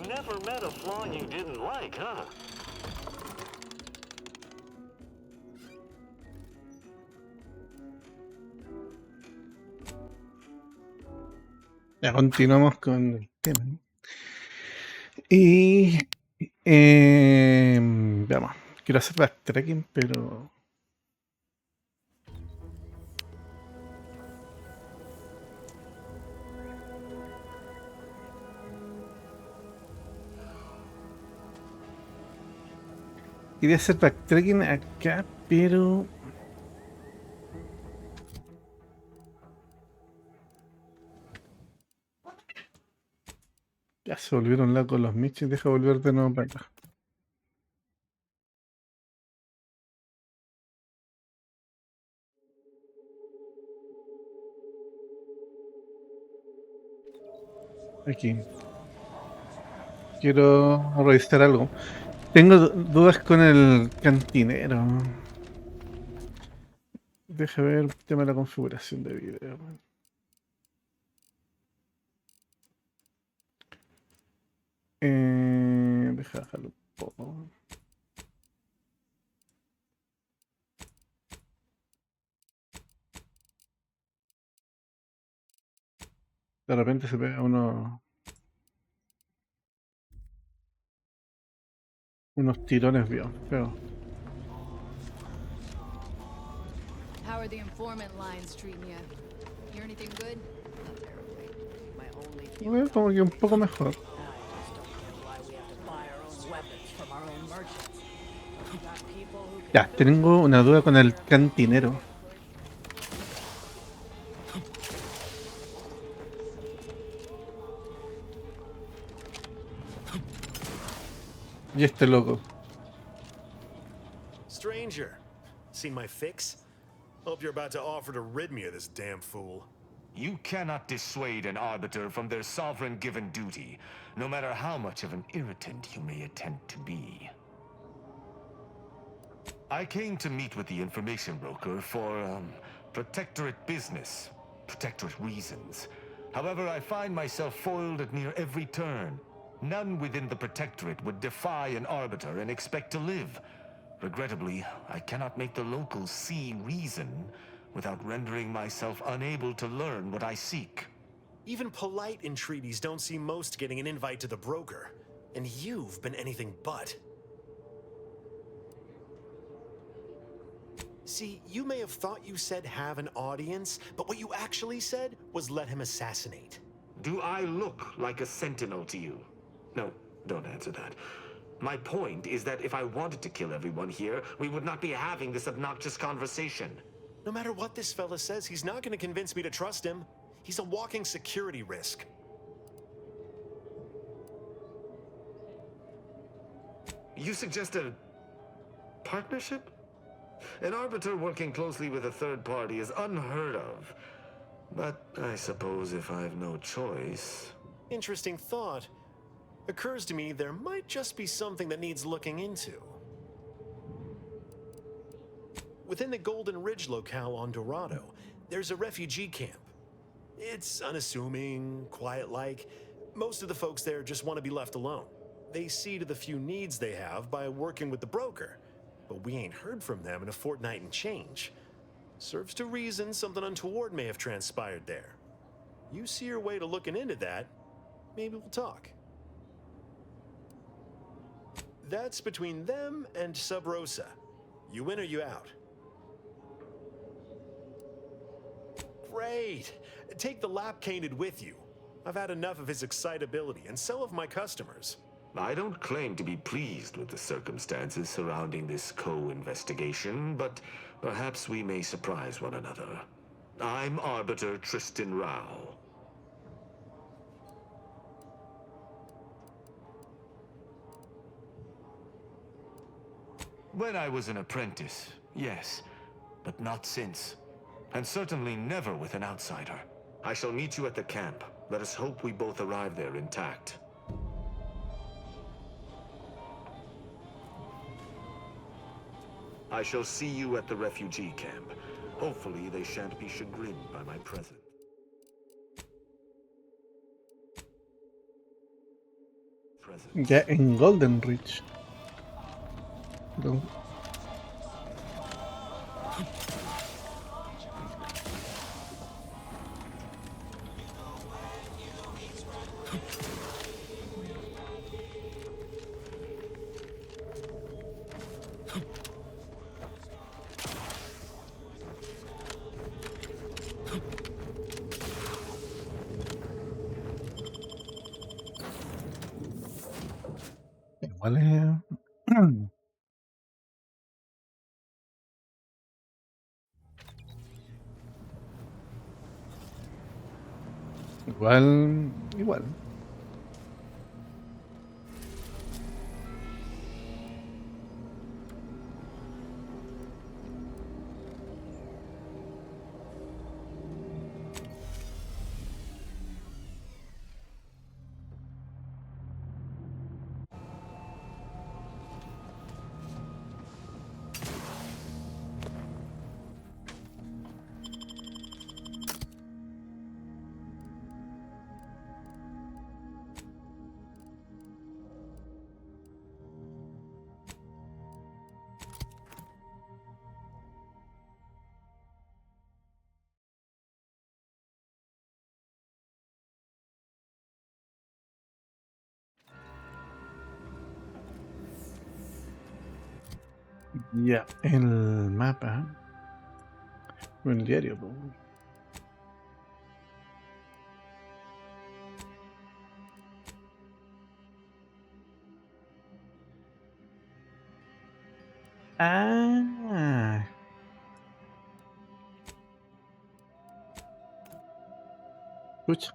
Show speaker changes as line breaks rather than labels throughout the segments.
Never met a flaw you didn't like, huh?
Ya continuamos con el tema. Y veamos, quiero hacer backtracking, pero quería hacer backtracking acá, pero ya se volvieron locos los michis. Deja volver de nuevo para acá. Aquí. Quiero revisar algo. Tengo dudas con el cantinero. Deja ver el tema de la configuración de video. Deja dejarlo un poco. De repente se pega unos tirones bien feos.
How are the informant lines treating you? Hear anything good? Not terribly. My only few
Bueno, como que un poco mejor.
I just don't get why we have to buy our own weapons from our own merchants. We got people who can
Ya, tengo una duda con el cantinero. Y este loco.
Stranger, seen my fix? Hope you're about to offer to rid me of this damn fool.
You cannot dissuade an arbiter from their sovereign-given duty, no matter how much of an irritant you may attempt to be. I came to meet with the information broker for, protectorate business, protectorate reasons. However, I find myself foiled at near every turn. None within the protectorate would defy an arbiter and expect to live. Regrettably, I cannot make the locals see reason without rendering myself unable to learn what I seek.
Even polite entreaties don't see most getting an invite to the broker. And you've been anything but. See, you may have thought you said have an audience, but what you actually said was let him assassinate.
Do I look like a sentinel to you? No, don't answer that. My point is that if I wanted to kill everyone here, we would not be having this obnoxious conversation.
No matter what this fella says, he's not going to convince me to trust him. He's a walking security risk.
You suggest a partnership? An arbiter working closely with a third party is unheard of. But I suppose if I've no choice...
Interesting thought. Occurs to me there might just be something that needs looking into. Within the Golden Ridge locale on Dorado, there's a refugee camp. It's unassuming, quiet-like. Most of the folks there just want to be left alone. They see to the few needs they have by working with the broker. But we ain't heard from them in a fortnight and change. Serves to reason something untoward may have transpired there. You see your way to looking into that, maybe we'll talk. That's between them and Sub Rosa. You in or you out? Great! Take the lap-caned with you. I've had enough of his excitability, and so have my customers.
I don't claim to be pleased with the circumstances surrounding this co-investigation, but perhaps we may surprise one another. I'm Arbiter Tristan Rao. When I was an apprentice, yes, but not since. And certainly never with an outsider. I shall meet you at the camp. Let us hope we both arrive there intact. I shall see you at the refugee camp. Hopefully they shan't be chagrined by my presence. presence.
Ya en Golden Ridge. Pero- Igual es. Igual. Ya, el mapa. O el diario, po. Ah. Pucha.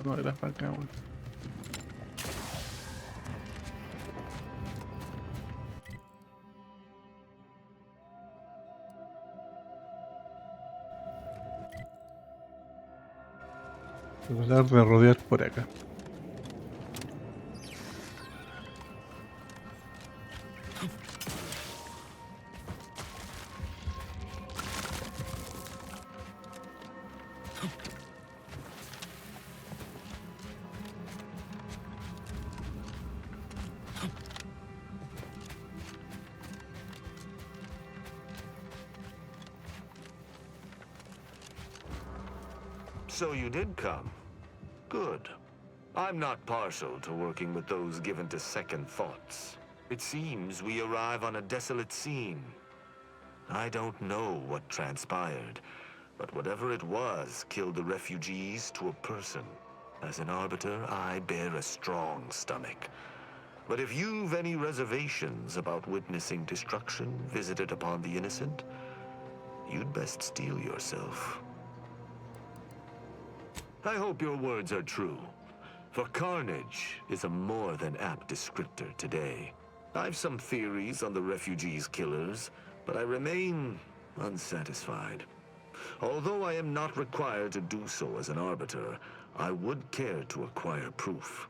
No era para acá, weón. Tratar de rodear por acá.
So you did come. Good. I'm not partial to working with those given to second thoughts. It seems we arrive on a desolate scene. I don't know what transpired, but whatever it was killed the refugees to a person. As an arbiter, I bear a strong stomach. But if you've any reservations about witnessing destruction visited upon the innocent, you'd best steel yourself. I hope your words are true, for carnage is a more than apt descriptor today. I've some theories on the refugees' killers, but I remain unsatisfied. Although I am not required to do so as an arbiter, I would care to acquire proof.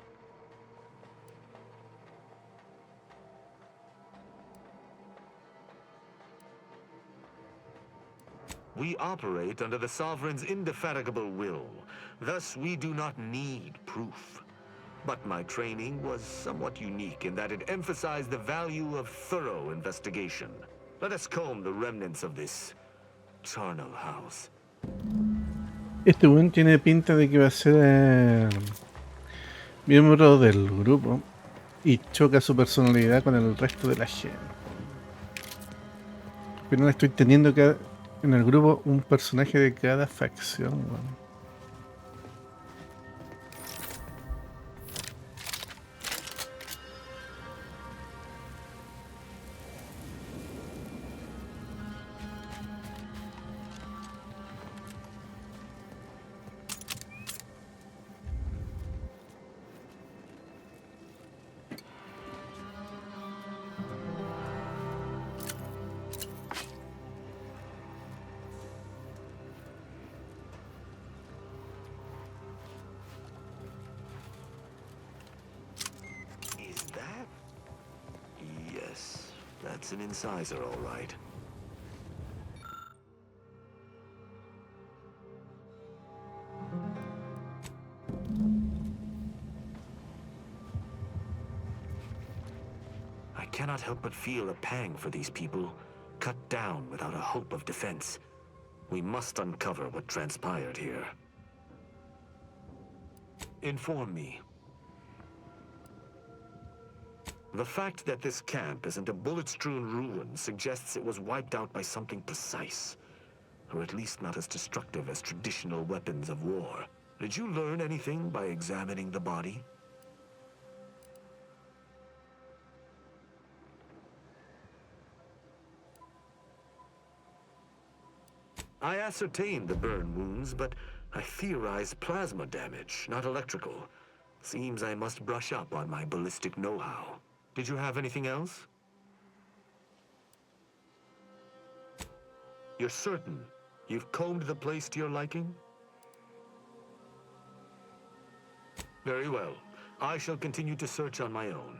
We operate under the Sovereign's indefatigable will. Thus, we do not need proof. But my training was somewhat unique in that it emphasized the value of thorough investigation. Let us comb the remnants of this charnel house.
Este weón tiene pinta de que va a ser miembro del grupo y choca su personalidad con el resto de la gente. Pero no estoy teniendo que en el grupo un personaje de cada facción, weón.
That's an incisor, all right. I cannot help but feel a pang for these people, cut down without a hope of defense. We must uncover what transpired here. Inform me. The fact that this camp isn't a bullet-strewn ruin suggests it was wiped out by something precise, or at least not as destructive as traditional weapons of war. Did you learn anything by examining the body? I ascertained the burn wounds, but I theorized plasma damage, not electrical. Seems I must brush up on my ballistic know-how. Did you have anything else? You're certain you've combed the place to your liking? Very well. I shall continue to search on my own.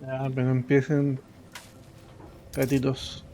Ya, pero empiecen gatitos.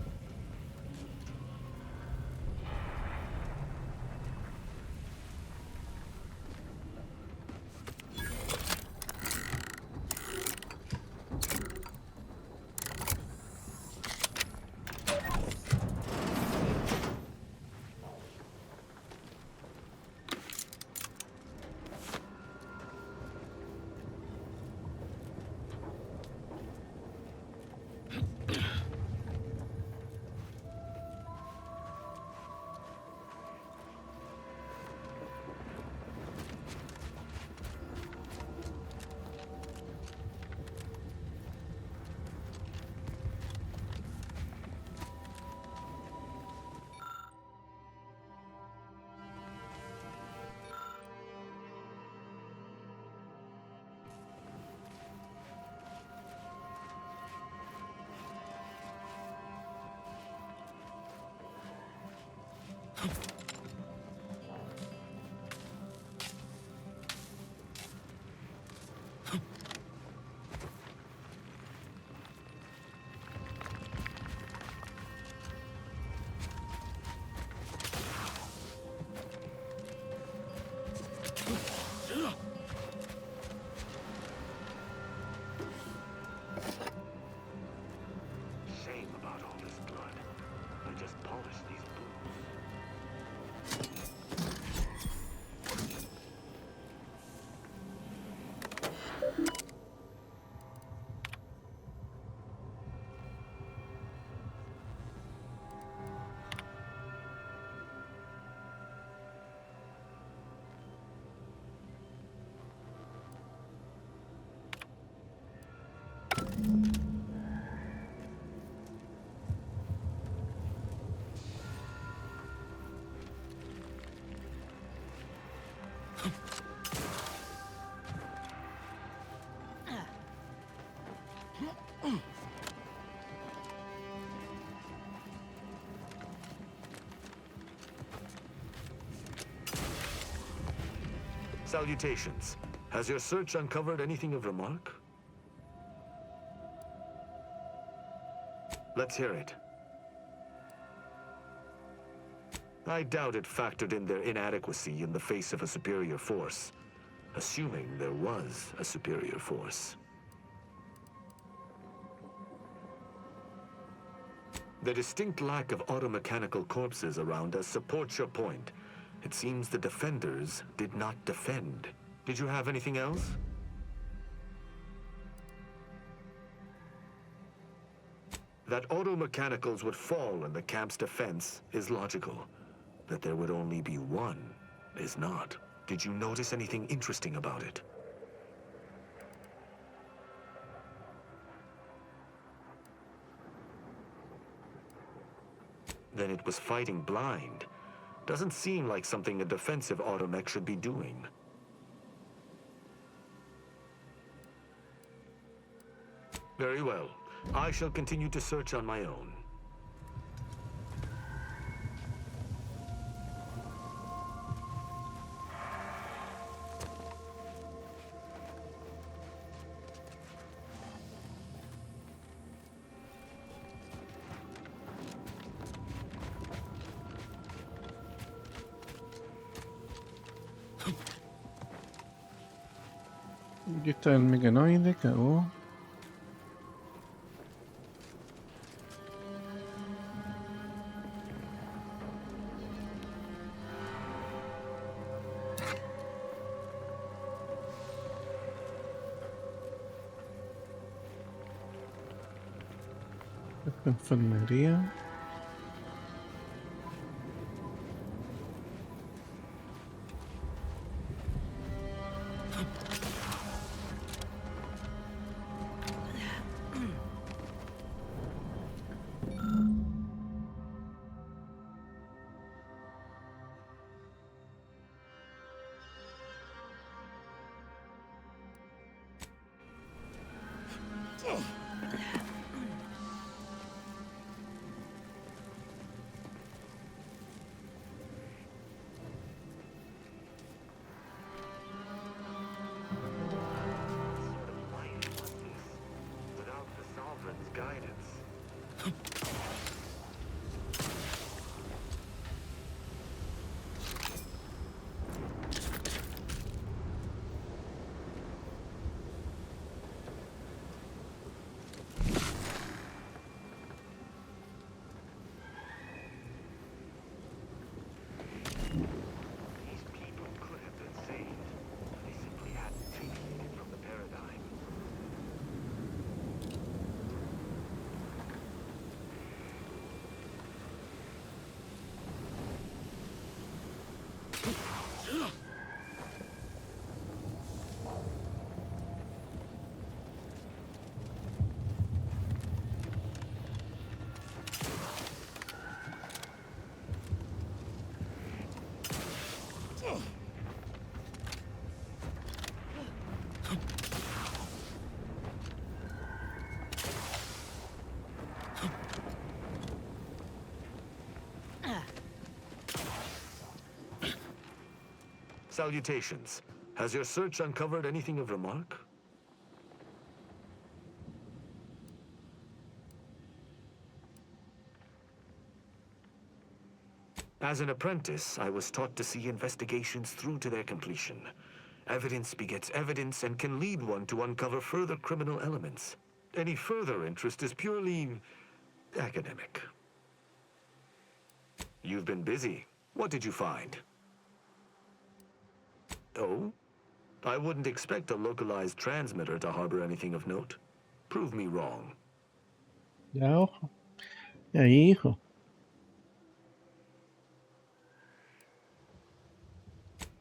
Shame about all this blood. I just polished these Salutations. Has your search uncovered anything of remark? Let's hear it. I doubt it factored in their inadequacy in the face of a superior force, assuming there was a superior force. The distinct lack of automechanical corpses around us supports your point. It seems the defenders did not defend. Did you have anything else? That automechanicals would fall in the camp's defense is logical. That there would only be one is not. Did you notice anything interesting about it? Then it was fighting blind. Doesn't seem like something a defensive automech should be doing. Very well. I shall continue to search on my own.
Aquí está el mecanoide, cagó. Esta enfermería.
Salutations. Has your search uncovered anything of remark? As an apprentice, I was taught to see investigations through to their completion. Evidence begets evidence and can lead one to uncover further criminal elements. Any further interest is purely academic. You've been busy. What did you find? Oh? I wouldn't expect a localized transmitter to harbor anything of note. Prove me wrong.
Ya, ojo. Ya, hijo.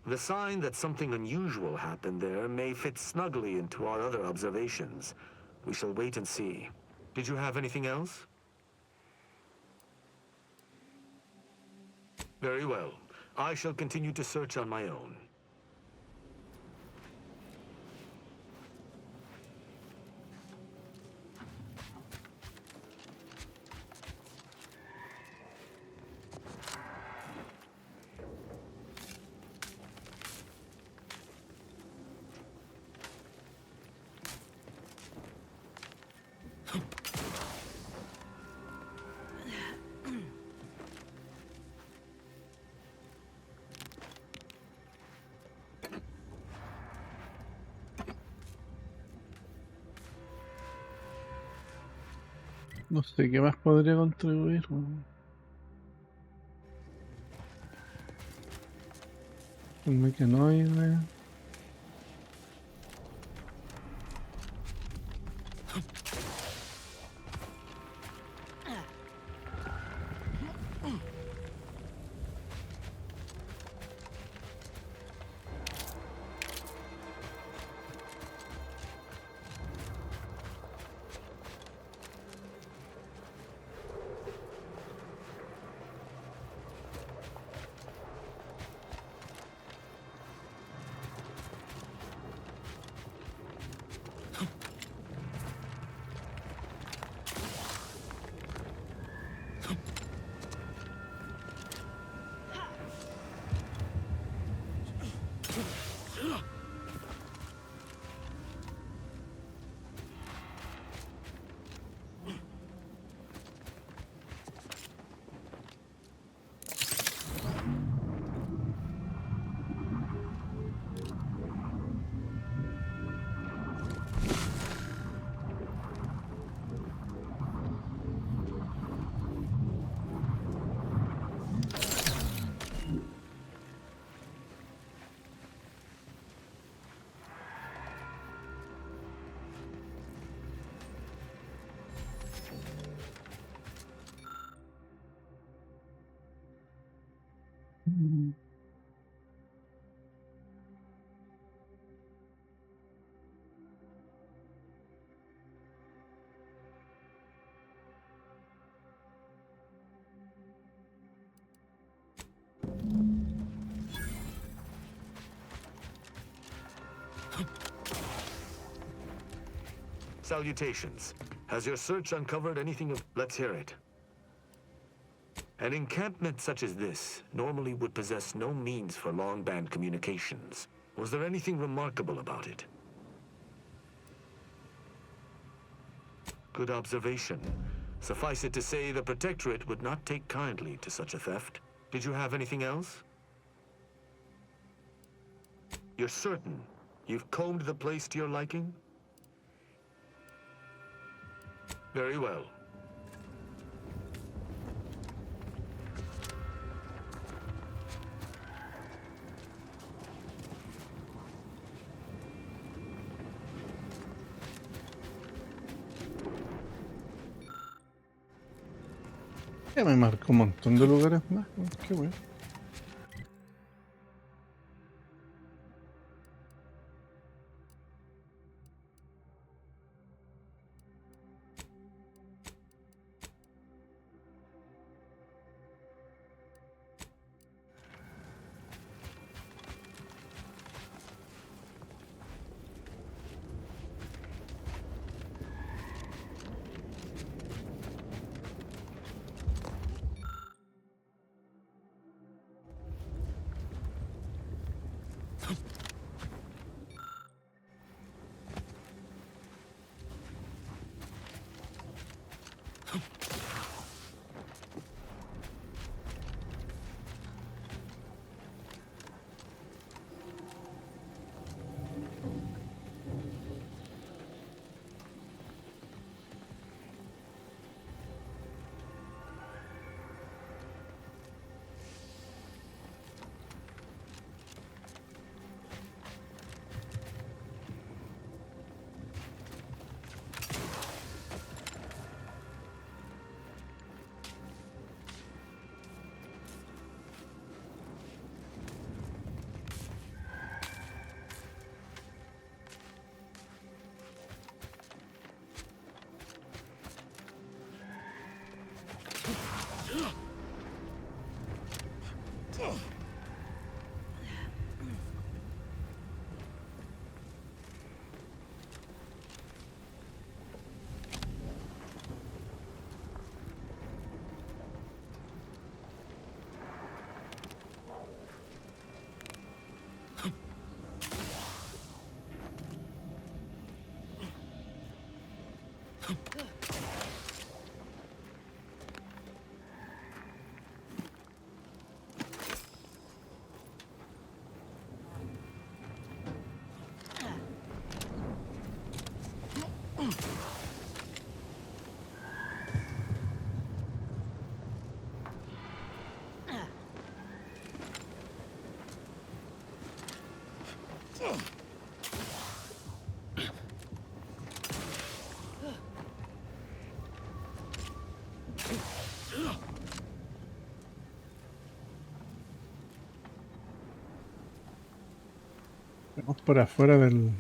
The sign that something unusual happened there may fit snugly into our other observations. We shall wait and see. Did you have anything else? Very well. I shall continue to search on my own.
No sé qué más podría contribuir. weón. El mecanoide.
Salutations. Has your search uncovered anything of... Let's hear it. An encampment such as this normally would possess no means for long-band communications. Was there anything remarkable about it? Good observation. Suffice it to say, the Protectorate would not take kindly to such a theft. Did you have anything else? You're certain you've combed the place to your liking? Very well.
Ya me marcó un montón de lugares más. Qué bueno. Vamos por afuera del...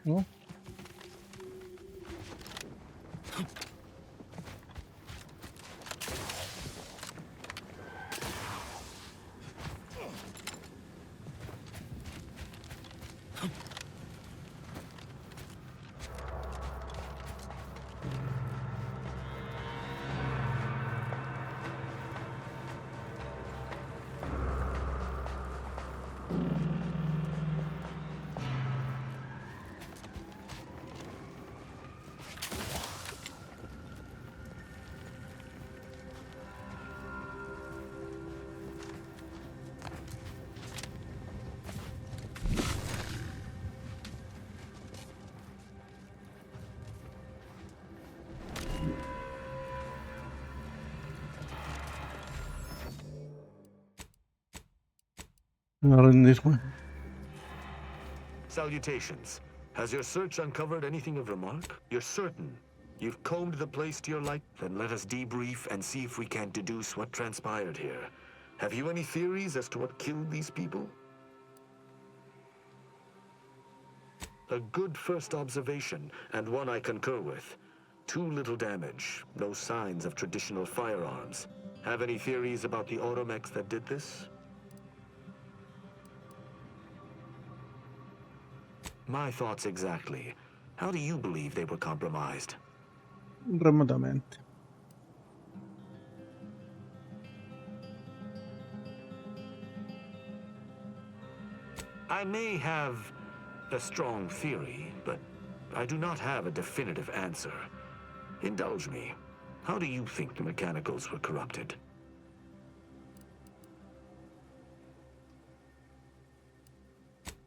¿No? A rendirme.
Salutations. Has your search uncovered anything of remark? You're certain you've combed the place to your light? Then let us debrief and see if we can deduce what transpired here. Have you any theories as to what killed these people? A good first observation, and one I concur with. Too little damage, no signs of traditional firearms. Have any theories about the automechs that did this? My thoughts exactly. How do you believe they were compromised?
Remotamente.
I may have a strong theory, but I do not have a definitive answer. Indulge me. How do you think the mechanicals were corrupted?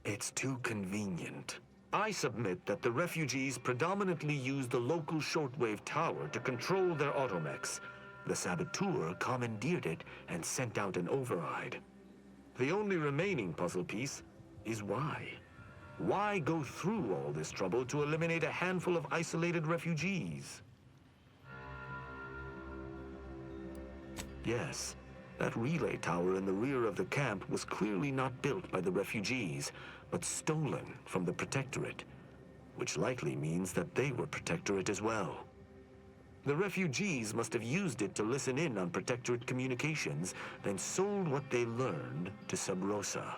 It's too convenient. I submit that the refugees predominantly used the local shortwave tower to control their automechs. The saboteur commandeered it and sent out an override. The only remaining puzzle piece is why. Why go through all this trouble to eliminate a handful of isolated refugees? Yes, that relay tower in the rear of the camp was clearly not built by the refugees, but stolen from the Protectorate, which likely means that they were Protectorate as well. The refugees must have used it to listen in on Protectorate communications, then sold what they learned to Sub Rosa.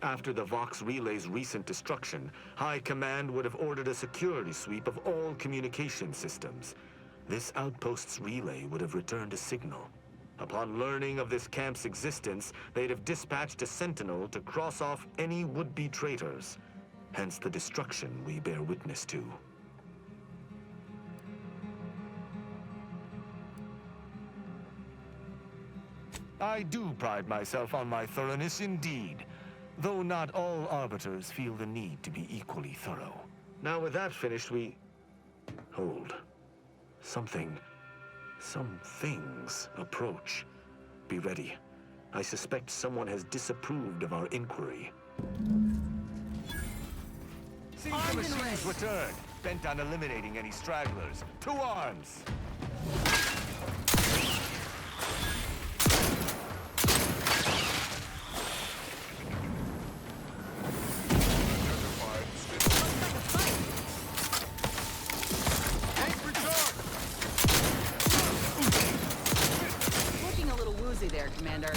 After the Vox Relay's recent destruction, High Command would have ordered a security sweep of all communication systems. This outpost's relay would have returned a signal. Upon learning of this camp's existence, they'd have dispatched a sentinel to cross off any would-be traitors. Hence the destruction we bear witness to.
I do pride myself on my thoroughness indeed, though not all arbiters feel the need to be equally thorough.
Now with that finished, we... Hold. Some things approach. Be ready. I suspect someone has disapproved of our inquiry.
See the machines return, bent on eliminating any stragglers. To arms!
There, Commander.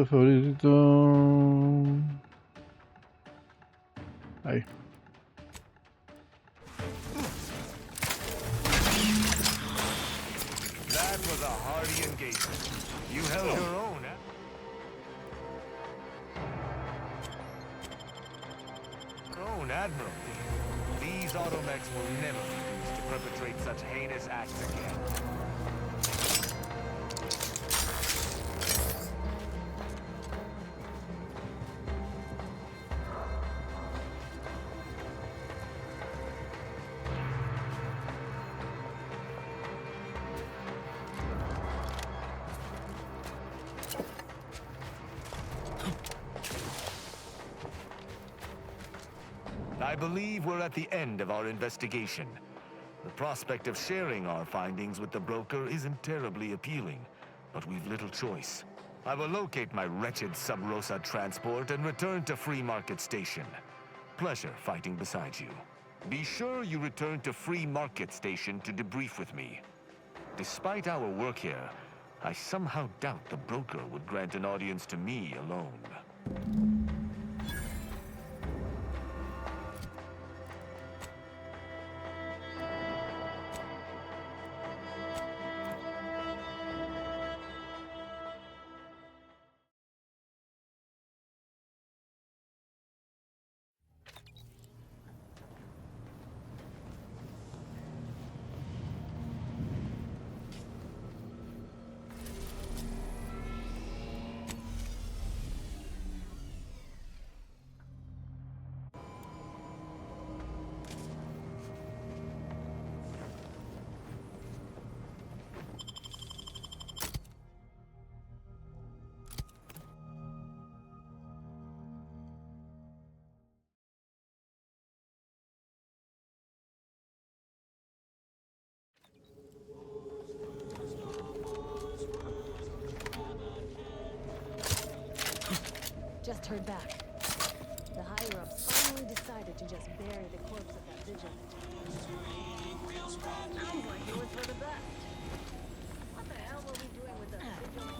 Favorito. Ahí.
That was a hardy engagement. You held your own, eh? Your own admiralty. These automechs will never be used to perpetrate such heinous acts again. I believe we're at the end of our investigation. The prospect of sharing our findings with the broker isn't terribly appealing, but we've little choice. I will locate my wretched Sub Rosa transport and return to Free Market Station. Pleasure fighting beside you. Be sure you return to Free Market Station to debrief with me. Despite our work here, I somehow doubt the broker would grant an audience to me alone.
Just heard back. The higher-ups finally decided to just bury the corpse of that vigilant. Sounds like it was for the best. What the hell were we doing with the vigilant?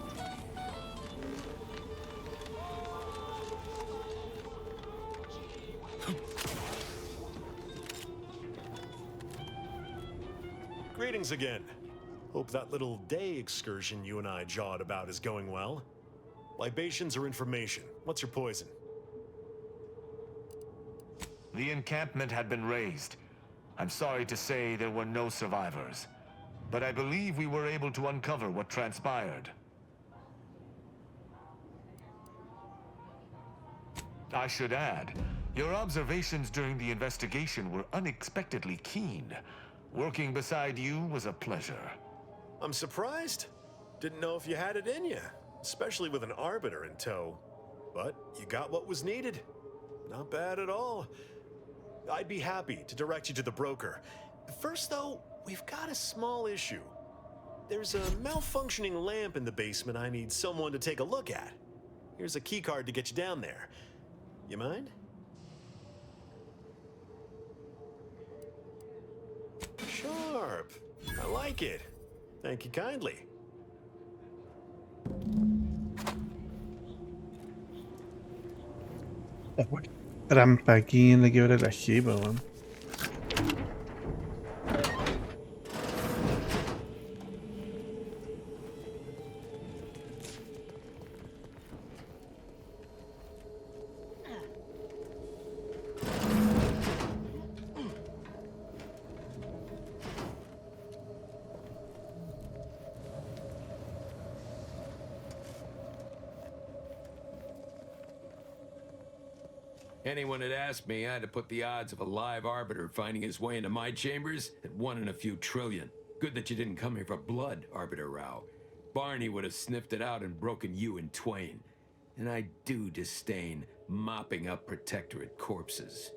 Greetings again. Hope that little day excursion you and I jawed about is going well. Libations or information? What's your poison?
The encampment had been razed. I'm sorry to say there were no survivors, but I believe we were able to uncover what transpired. I should add, your observations during the investigation were unexpectedly keen. Working beside you was a pleasure.
I'm surprised. Didn't know if you had it in you, especially with an arbiter in tow. But you got what was needed. Not bad at all. I'd be happy to direct you to the broker. First, though, we've got a small issue. There's a malfunctioning lamp in the basement I need someone to take a look at. Here's a keycard to get you down there. You mind? Sharp. I like it. Thank you kindly.
Trampa aquí en la quiebra de la jiba, weón.
Anyone had asked me, I had to put the odds of a live arbiter finding his way into my chambers at 1 in a few trillion. Good that you didn't come here for blood, Arbiter Rao. Barney would have sniffed it out and broken you in twain. And I do disdain mopping up Protectorate corpses.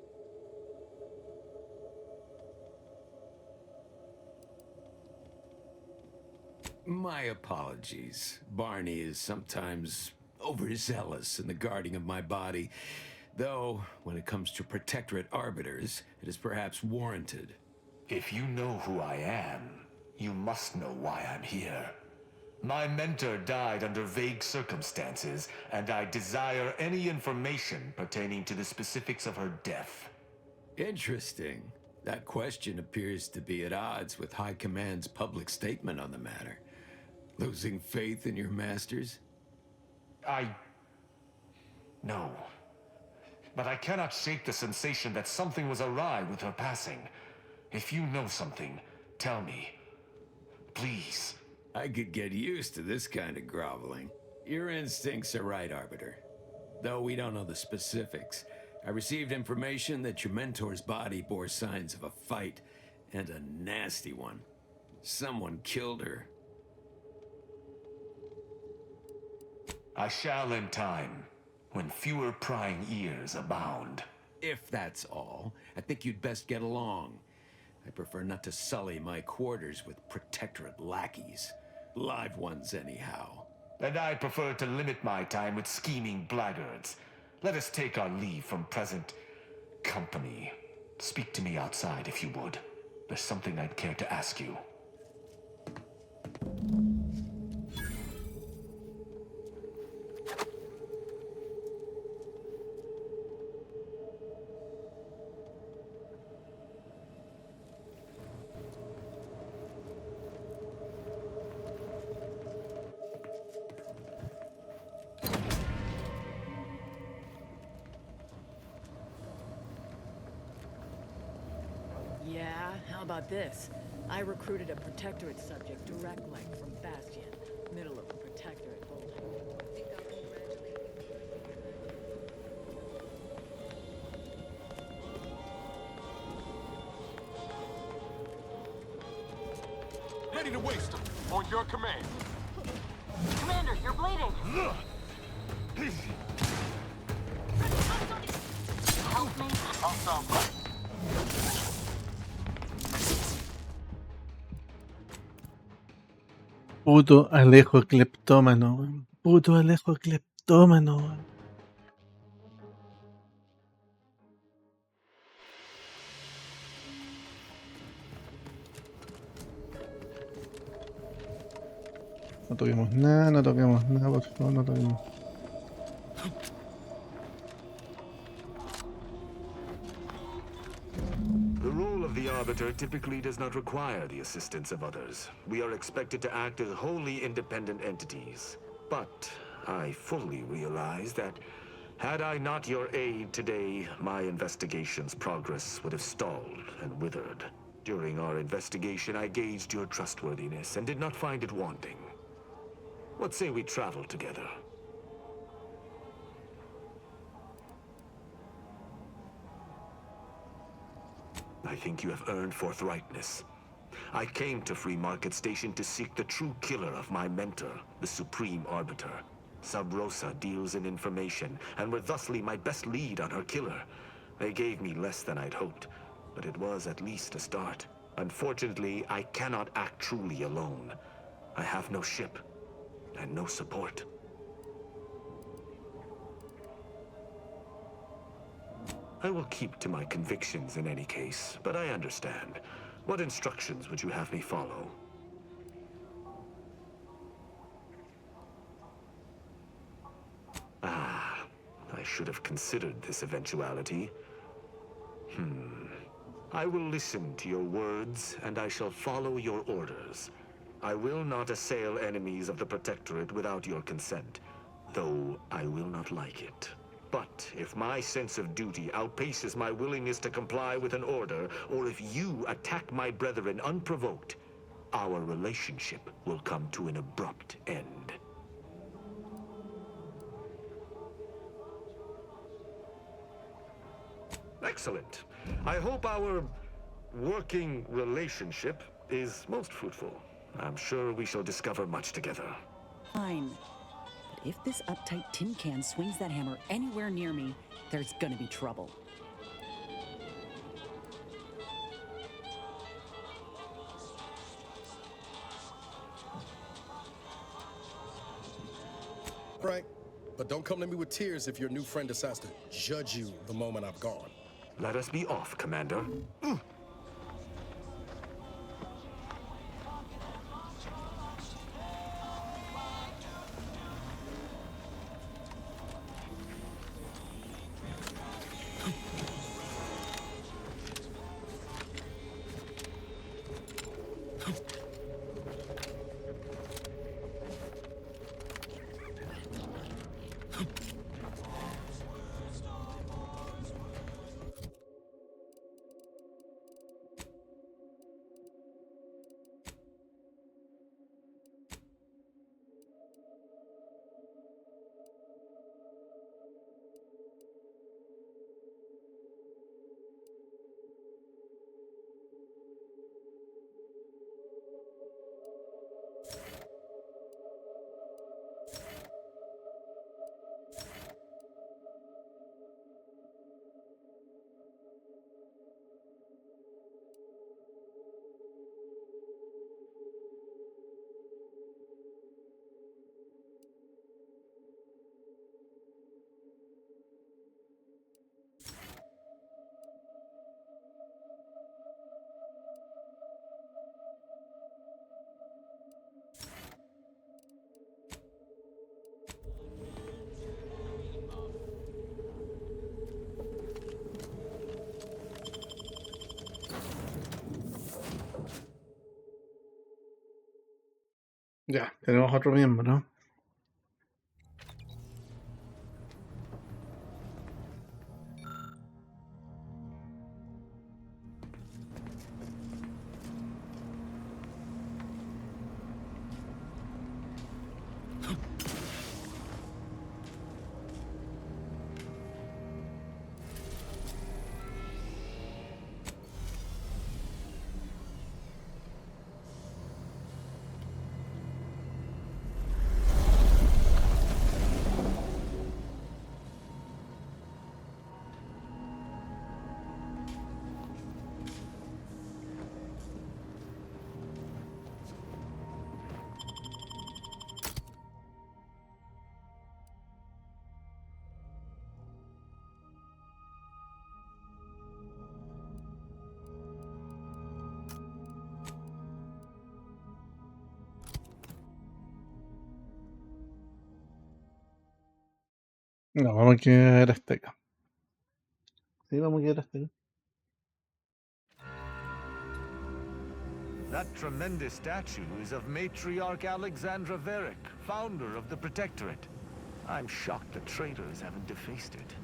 My apologies. Barney is sometimes overzealous in the guarding of my body. Though, when it comes to Protectorate arbiters, it is perhaps warranted.
If you know who I am, you must know why I'm here. My mentor died under vague circumstances, and I desire any information pertaining to the specifics of her death.
Interesting. That question appears to be at odds with High Command's public statement on the matter. Losing faith in your masters?
No. But I cannot shake the sensation that something was awry with her passing. If you know something, tell me. Please.
I could get used to this kind of groveling. Your instincts are right, Arbiter. Though we don't know the specifics, I received information that your mentor's body bore signs of a fight, and a nasty one. Someone killed her.
I shall in time, when fewer prying ears abound.
If that's all, I think you'd best get along. I prefer not to sully my quarters with Protectorate lackeys. Live ones, anyhow.
And I prefer to limit my time with scheming blackguards. Let us take our leave from present company. Speak to me outside if you would. There's something I'd care to ask you.
Yeah, how about this? I recruited a Protectorate subject direct leg from Bastion, middle of the Protectorate building.
Ready to waste them. On your command.
Commander, you're bleeding. Help me.
I'll sound right.
Puto Alejo cleptómano, weón. Puto Alejo cleptómano, weón. No toquemos nada, no toquemos nada, por favor, no toquemos.
The role of the Arbiter typically does not require the assistance of others. We are expected to act as wholly independent entities. But I fully realize that had I not your aid today, my investigation's progress would have stalled and withered. During our investigation, I gauged your trustworthiness and did not find it wanting. What say we travel together? I think you have earned forthrightness. I came to Free Market Station to seek the true killer of my mentor, the Supreme Arbiter. Sub Rosa deals in information, and were thusly my best lead on her killer. They gave me less than I'd hoped, but it was at least a start. Unfortunately, I cannot act truly alone. I have no ship, and no support. I will keep to my convictions in any case, but I understand. What instructions would you have me follow? Ah, I should have considered this eventuality. I will listen to your words, and I shall follow your orders. I will not assail enemies of the Protectorate without your consent, though I will not like it. But if my sense of duty outpaces my willingness to comply with an order, or if you attack my brethren unprovoked, our relationship will come to an abrupt end. Excellent. I hope our working relationship is most fruitful. I'm sure we shall discover much together.
Fine. But if this uptight tin can swings that hammer anywhere near me, there's gonna be trouble.
Right. But don't come to me with tears if your new friend decides to judge you the moment I've gone.
Let us be off, Commander.
Ya, tenemos otro miembro, ¿no? No, vamos a quedar hasta acá. Sí, vamos a quedar hasta acá.
That tremendous statue is of matriarch Alexandra Verick, founder of the Protectorate. I'm shocked the traitors haven't defaced it.